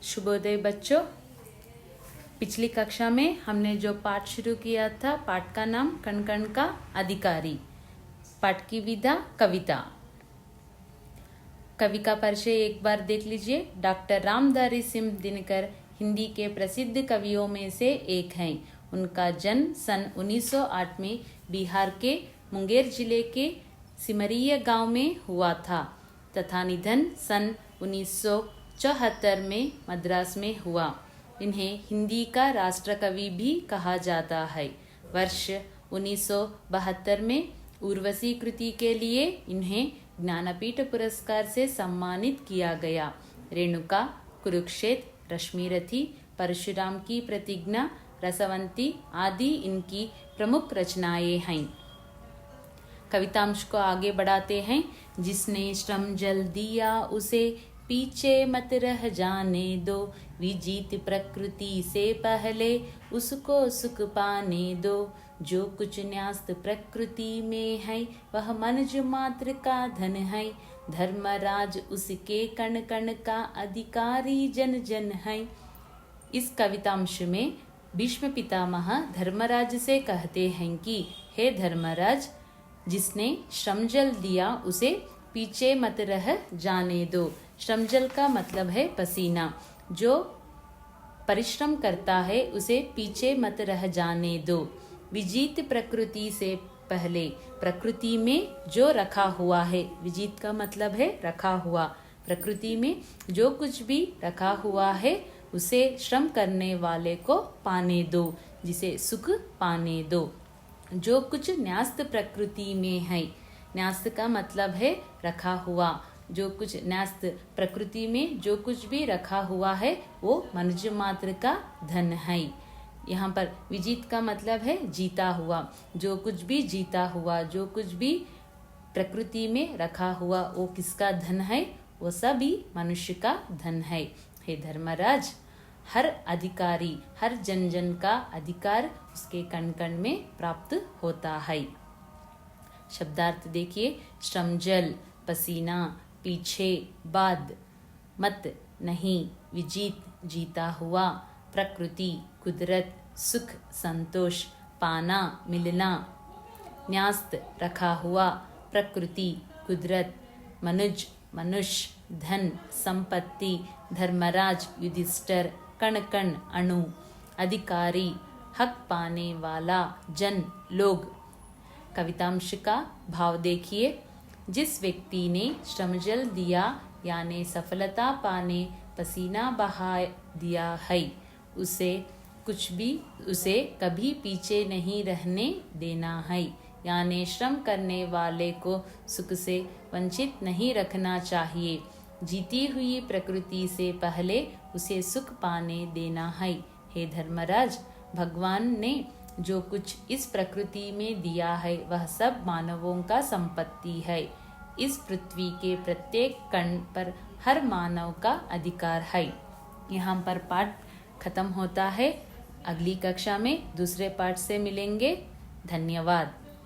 शुभोदय बच्चों। पिछली कक्षा में हमने जो पाठ शुरू किया था, पाठ का नाम कण कण का अधिकारी। पाठ की विधा कविता। कवि का परिचय एक बार देख लीजिए। डॉक्टर रामधारी सिंह दिनकर हिंदी के प्रसिद्ध कवियों में से एक हैं। उनका जन्म सन 1908 में बिहार के मुंगेर जिले के सिमरिया गांव में हुआ था तथा निधन सन 1974 में मद्रास में हुआ। इन्हें हिंदी का राष्ट्र कवि भी कहा जाता है। वर्ष 1972 में उर्वशी कृति के लिए इन्हें ज्ञानपीठ पुरस्कार से सम्मानित किया गया। रेणुका, कुरुक्षेत्र, रश्मिरथी, परशुराम की प्रतिज्ञा, रसवंती आदि इनकी प्रमुख रचनाएं हैं। कवितांश को आगे बढ़ाते हैं। जिसने श्रम जल दिया उसे पीछे मत रह जाने दो, विजीत प्रकृति से पहले उसको सुख पाने दो। जो कुछ न्यास्त प्रकृति में है वह मनुष्य मात्र का धन है, धर्मराज उसके कण कण का अधिकारी जन जन है। इस कवितांश में भीष्म पितामह धर्मराज से कहते हैं कि हे धर्मराज, जिसने श्रमजल दिया उसे पीछे मत रह जाने दो। श्रमजल का मतलब है पसीना। जो परिश्रम करता है उसे पीछे मत रह जाने दो। विजीत प्रकृति से पहले, प्रकृति में जो रखा हुआ है, विजीत का मतलब है रखा हुआ। प्रकृति में जो कुछ भी रखा हुआ है उसे श्रम करने वाले को पाने दो, जिसे सुख पाने दो। जो कुछ न्यास्त प्रकृति में है, न्यास्त का मतलब है रखा हुआ। जो कुछ न्यास्त प्रकृति में जो कुछ भी रखा हुआ है वो मनुष्य मात्र का धन है। यहाँ पर विजीत का मतलब है जीता हुआ। जो कुछ भी जीता हुआ, जो कुछ भी प्रकृति में रखा हुआ वो किसका धन है? वो सभी मनुष्य का धन है। हे धर्मराज, हर अधिकारी, हर जन जन का अधिकार उसके कण कण में प्राप्त होता है। शब्दार्थ देखिए। श्रमजल पसीना, पीछे बाद, मत नहीं, विजीत जीता हुआ, प्रकृति कुदरत सुख संतोष, पाना मिलना, न्यास्त रखा हुआ, प्रकृति कुदरत, मनुज मनुष्य, धन संपत्ति, धर्मराज युधिष्ठिर, कण कण अणु, अधिकारी हक पाने वाला, जन लोग। कवितांश का भाव देखिए। जिस व्यक्ति ने श्रमजल दिया यानी सफलता पाने पसीना बहा दिया है, उसे कभी पीछे नहीं रहने देना है। यानी श्रम करने वाले को सुख से वंचित नहीं रखना चाहिए। जीती हुई प्रकृति से पहले उसे सुख पाने देना है। हे धर्मराज, भगवान ने जो कुछ इस प्रकृति में दिया है वह सब मानवों का संपत्ति है। इस पृथ्वी के प्रत्येक कण पर हर मानव का अधिकार है। यहाँ पर पाठ खत्म होता है। अगली कक्षा में दूसरे पाठ से मिलेंगे। धन्यवाद।